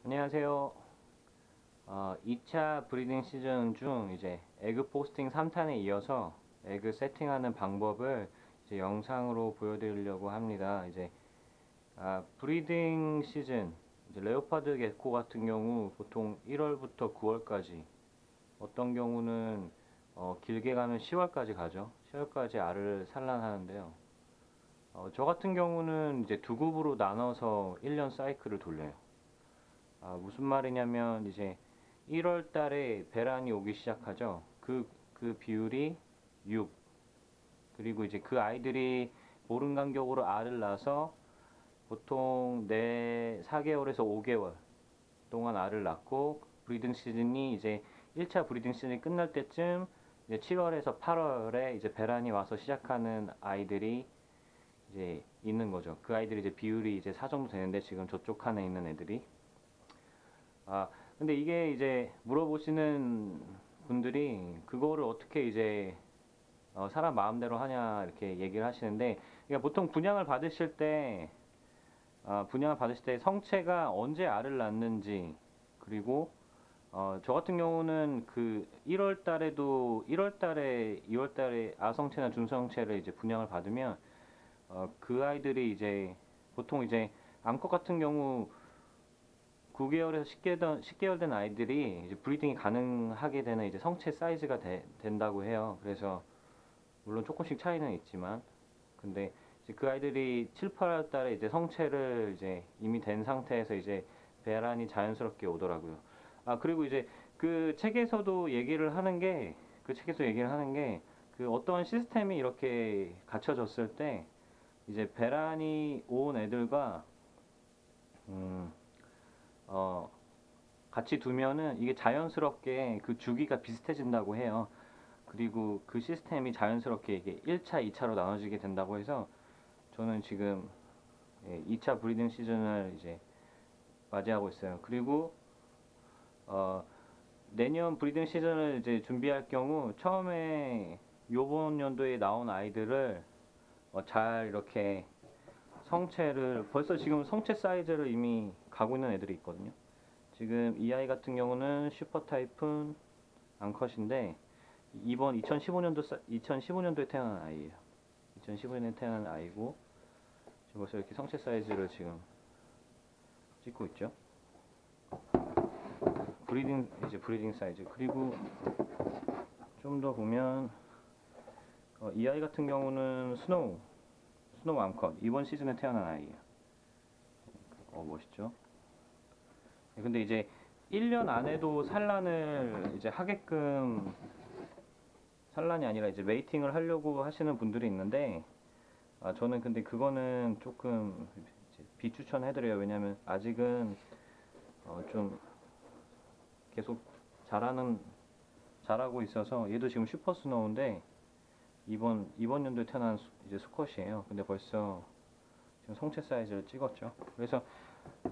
안녕하세요. 2차 브리딩 시즌 중 이제 에그 포스팅 3탄에 이어서 에그 세팅하는 방법을 이제 영상으로 보여드리려고 합니다. 이제 브리딩 시즌 이제 레오파드 개코 같은 경우 보통 1월부터 9월까지, 어떤 경우는 길게 가면 10월까지 가죠. 10월까지 알을 산란하는데요. 저 같은 경우는 이제 두 grup으로 나눠서 1년 사이클을 돌려요. 무슨 말이냐면 이제 1월 달에 배란이 오기 시작하죠. 그 비율이 6. 그리고 이제 그 아이들이 보름 간격으로 알을 낳아서 보통 4개월에서 5개월 동안 알을 낳고, 브리딩 시즌이 이제 1차 브리딩 시즌이 끝날 때쯤 이제 7월에서 8월에 이제 배란이 와서 시작하는 아이들이 이제 있는 거죠. 그 아이들이 이제 비율이 이제 4 정도 되는데, 지금 저쪽 칸에 있는 애들이. 근데 이게 이제 물어보시는 분들이 그거를 어떻게 이제 사람 마음대로 하냐 이렇게 얘기를 하시는데, 그러니까 보통 분양을 받으실 때 성체가 언제 알을 낳는지, 그리고 저 같은 경우는 그 1월 달에도 1월 달에 2월 달에 아성체나 중성체를 이제 분양을 받으면 그 아이들이 이제 보통 이제 암컷 같은 경우 9개월에서 10개월 된 아이들이 이제 브리딩이 가능하게 되는 이제 성체 사이즈가 된다고 해요. 그래서 물론 조금씩 차이는 있지만, 근데 이제 그 아이들이 7, 8월 달에 이제 성체를 이제 이미 된 상태에서 이제 배란이 자연스럽게 오더라고요. 그리고 이제 그 책에서 얘기를 하는 게, 그 어떠한 시스템이 이렇게 갖춰졌을 때 이제 배란이 온 애들과 음, 어, 같이 두면은 이게 자연스럽게 그 주기가 비슷해진다고 해요. 그리고 그 시스템이 자연스럽게 이게 1차, 2차로 나눠지게 된다고 해서, 저는 지금 2차 브리딩 시즌을 이제 맞이하고 있어요. 그리고 어, 내년 브리딩 시즌을 이제 준비할 경우 처음에 요번 연도에 나온 아이들을 잘 이렇게 벌써 지금 성체 사이즈를 이미 가고 있는 애들이 있거든요. 지금 이 아이 같은 경우는 슈퍼 타입은 암컷인데, 이번 2015년도에 태어난 아이예요. 2015년에 태어난 아이고, 지금 벌써 이렇게 성체 사이즈를 지금 찍고 있죠. 브리딩 사이즈. 그리고 좀 더 보면 이 아이 같은 경우는 스노우 암컷, 이번 시즌에 태어난 아이예요. 멋있죠. 근데 이제 1년 안에도 산란을 이제 하게끔, 산란이 아니라 이제 메이팅을 하려고 하시는 분들이 있는데, 저는 근데 그거는 조금 비추천해드려요. 왜냐면 아직은 좀 계속 자라고 있어서. 얘도 지금 슈퍼 스노우인데 이번 연도에 태어난 이제 수컷이에요. 근데 벌써 지금 성체 사이즈를 찍었죠. 그래서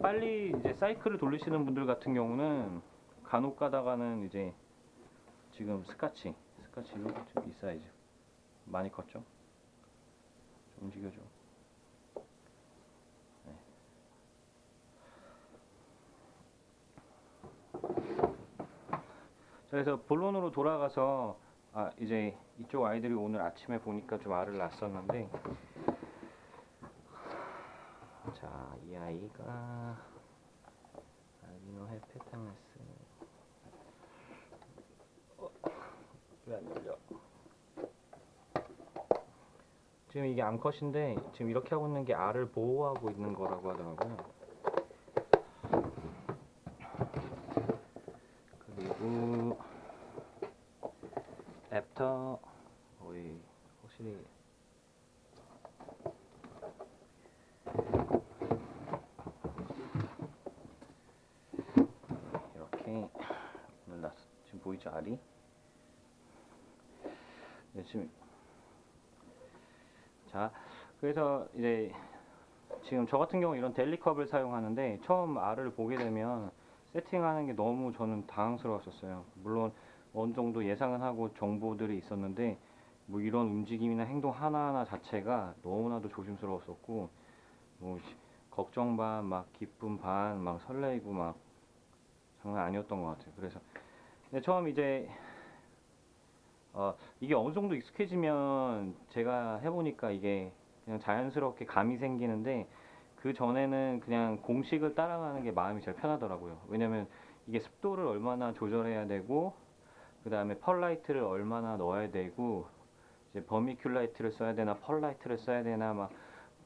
빨리 이제 사이클을 돌리시는 분들 같은 경우는 간혹 가다가는 이제 지금 스카치로 지금 이 사이즈 많이 컸죠. 좀 움직여줘. 네. 그래서 본론으로 돌아가서, 이제 이쪽 아이들이 오늘 아침에 보니까 좀 알을 낳았었는데, 자, 이 아이가 알비노 헤페타메스. 왜 안 열려? 지금 이게 암컷인데 지금 이렇게 하고 있는 게 알을 보호하고 있는 거라고 하더라고요. 그리고 애프터 거의 확실히 이렇게 올랐어. 지금 보이죠, 알이? 네, 자, 그래서 이제 지금 저 같은 경우 이런 델리컵을 사용하는데, 처음 알을 보게 되면 세팅하는 게 너무 저는 당황스러웠었어요. 물론 어느 정도 예상은 하고 정보들이 있었는데, 뭐 이런 움직임이나 행동 하나하나 자체가 너무나도 조심스러웠었고, 뭐 걱정 반, 막 기쁨 반, 막 설레이고 막 장난 아니었던 것 같아요. 그래서 근데 처음 이제 이게 어느 정도 익숙해지면 제가 해보니까 이게 그냥 자연스럽게 감이 생기는데 그 전에는 그냥 공식을 따라가는 게 마음이 제일 편하더라고요. 왜냐면 이게 습도를 얼마나 조절해야 되고 그 다음에 펄라이트를 얼마나 넣어야 되고 이제 버미큘라이트를 써야 되나 펄라이트를 써야 되나 막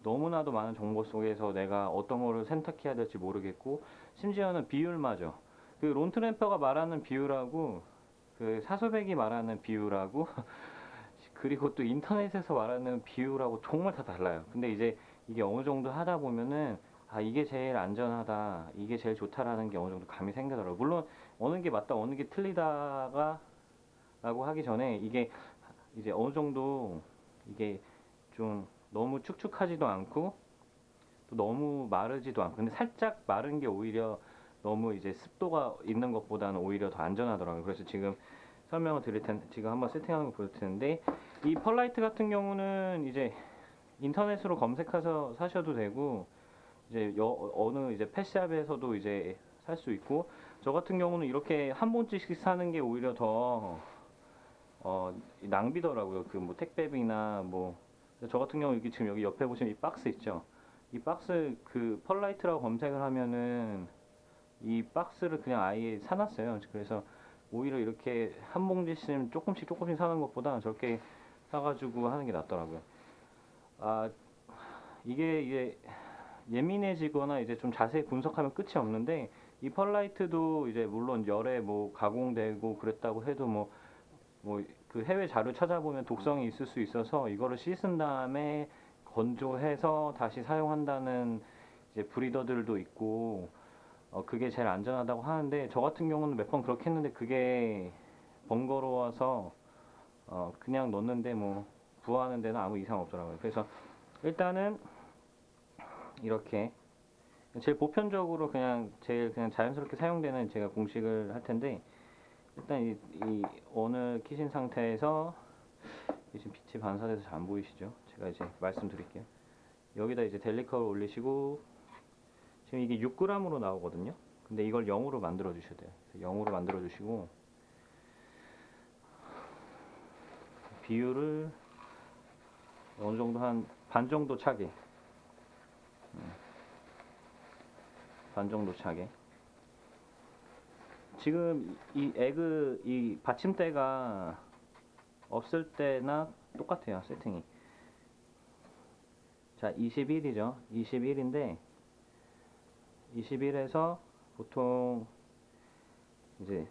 너무나도 많은 정보 속에서 내가 어떤 거를 선택해야 될지 모르겠고 심지어는 비율마저 그 론트램퍼가 말하는 비율하고 그 사소백이 말하는 비율하고 그리고 또 인터넷에서 말하는 비율하고 정말 다 달라요. 근데 이제 이게 어느 정도 하다 보면은 아 이게 제일 안전하다 이게 제일 좋다라는 게 어느 정도 감이 생기더라고요. 물론 어느 게 맞다 어느 게 틀리다가 라고 하기 전에 이게 이제 어느 정도 이게 좀 너무 축축하지도 않고 또 너무 마르지도 않고 근데 살짝 마른 게 오히려 너무 이제 습도가 있는 것보다는 오히려 더 안전하더라고요. 그래서 지금 설명을 드릴 텐데 지금 한번 세팅하는 거 보여드릴 텐데 이 펄라이트 같은 경우는 이제 인터넷으로 검색해서 사셔도 되고 이제 어느 이제 펫샵에서도 이제 살 수 있고 저 같은 경우는 이렇게 한 봉지씩 사는 게 오히려 더 낭비더라고요. 그 뭐 택배비나 뭐 저 같은 경우 여기 지금 여기 옆에 보시면 이 박스 있죠. 이 박스 그 펄라이트라고 검색을 하면은 이 박스를 그냥 아예 사놨어요. 그래서 오히려 이렇게 한 봉지씩 조금씩 조금씩 사는 것보다 저렇게 사가지고 하는 게 낫더라고요. 아 이게 예민해지거나 이제 좀 자세히 분석하면 끝이 없는데 이 펄라이트도 이제 물론 열에 뭐 가공되고 그랬다고 해도 뭐 그 해외 자료 찾아보면 독성이 있을 수 있어서 이거를 씻은 다음에 건조해서 다시 사용한다는 이제 브리더들도 있고 그게 제일 안전하다고 하는데 저 같은 경우는 몇 번 그렇게 했는데 그게 번거로워서 그냥 넣는데 뭐 부화하는 데는 아무 이상 없더라고요. 그래서 일단은 이렇게 제일 보편적으로 그냥 제일 그냥 자연스럽게 사용되는 제가 공식을 할 텐데 일단 이 오늘 키신 상태에서 지금 빛이 반사돼서 잘 안 보이시죠? 제가 이제 말씀드릴게요. 여기다 이제 델리커를 올리시고 지금 이게 6g으로 나오거든요. 근데 이걸 0으로 만들어 주셔야 돼요. 0으로 만들어 주시고 비율을 어느 정도 한 반 정도 차게 반 정도 차게 지금 이 에그 이 받침대가 없을 때나 똑같아요 세팅이. 자 21이죠 21인데 21에서 보통 이제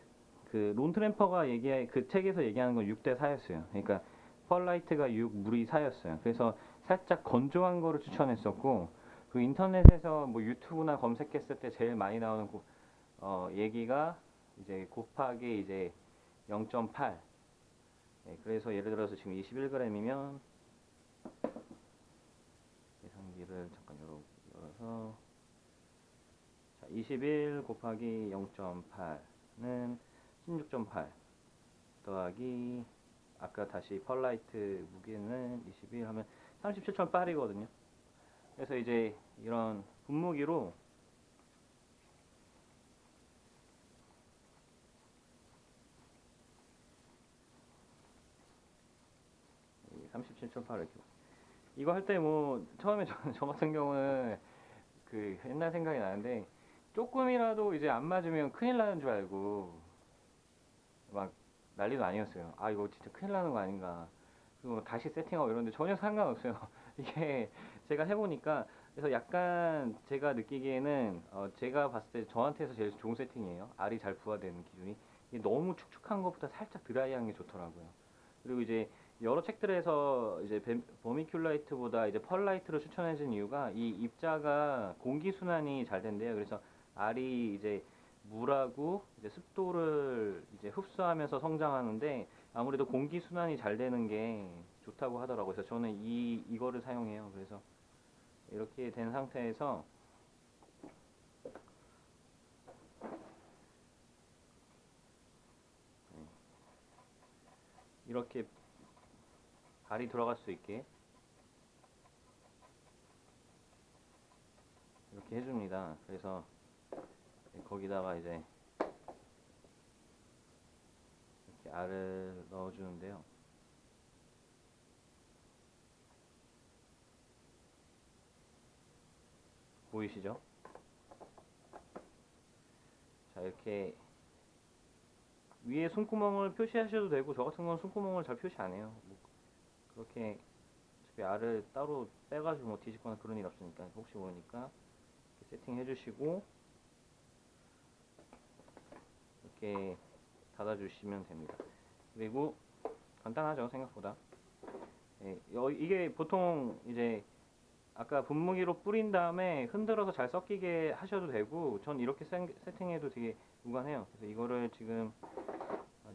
그 론트램퍼가 그 책에서 얘기하는 건 6대 4였어요. 그러니까 펄라이트가 6, 물이 4였어요. 그래서 살짝 건조한 거를 추천했었고 그 인터넷에서 뭐 유튜브나 검색했을 때 제일 많이 나오는 얘기가 이제 곱하기 이제 0.8. 네, 그래서 예를 들어서 지금 21g이면 계산기를 잠깐 열어서 자, 21 곱하기 0.8는 16.8 더하기 아까 다시 펄라이트 무게는 21 하면 37.8이거든요. 그래서 이제 이런 분무기로 37.8 이렇게 이거 할 때 뭐 처음에 저 같은 경우는 그 옛날 생각이 나는데 조금이라도 이제 안 맞으면 큰일 나는 줄 알고 막 난리도 아니었어요. 아 이거 진짜 큰일 나는 거 아닌가. 그리고 다시 세팅하고 이러는데 전혀 상관없어요. 이게 제가 해보니까 그래서 약간 제가 느끼기에는 제가 봤을 때 저한테서 제일 좋은 세팅이에요. 알이 잘 부화되는 기준이. 이게 너무 축축한 것보다 살짝 드라이한 게 좋더라고요. 그리고 이제 여러 책들에서 이제 버미큘라이트보다 이제 펄라이트를 추천해준 이유가 이 입자가 공기 순환이 잘 된대요. 그래서 알이 이제 물하고 이제 습도를 이제 흡수하면서 성장하는데 아무래도 공기 순환이 잘 되는 게 좋다고 하더라고요. 그래서 저는 이거를 사용해요. 그래서 이렇게 된 상태에서 이렇게 알이 들어갈 수 있게 이렇게 해줍니다. 그래서 거기다가 이제 이렇게 알을 넣어주는데요. 보이시죠? 자, 이렇게 위에 손구멍을 표시하셔도 되고, 저 같은 경우는 손구멍을 잘 표시 안 해요. 뭐 그렇게 어차피 알을 따로 빼가지고 뭐 뒤집거나 그런 일 없으니까, 혹시 모르니까 이렇게 세팅해 주시고 이렇게 닫아 주시면 됩니다. 그리고 간단하죠, 생각보다. 예, 이게 보통 이제 아까 분무기로 뿌린 다음에 흔들어서 잘 섞이게 하셔도 되고, 전 이렇게 세팅해도 되게 무관해요. 그래서 이거를 지금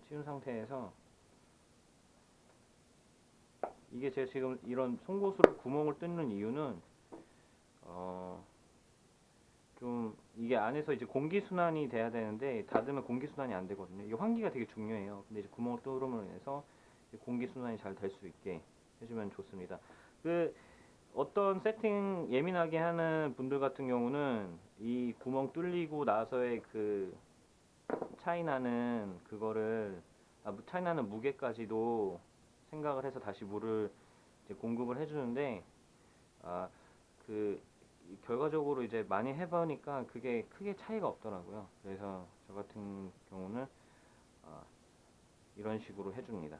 치운 상태에서, 이게 제가 지금 이런 송곳으로 구멍을 뚫는 이유는 좀 이게 안에서 이제 공기 순환이 돼야 되는데, 닫으면 공기 순환이 안 되거든요. 이게 환기가 되게 중요해요. 근데 이제 구멍을 뚫음으로 인해서 공기 순환이 잘 될 수 있게 해주면 좋습니다. 그 어떤 세팅 예민하게 하는 분들 같은 경우는 이 구멍 뚫리고 나서의 그 차이 나는 그거를, 차이 나는 무게까지도 생각을 해서 다시 물을 이제 공급을 해주는데, 그 결과적으로 이제 많이 해보니까 그게 크게 차이가 없더라고요. 그래서 저 같은 경우는 이런 식으로 해줍니다.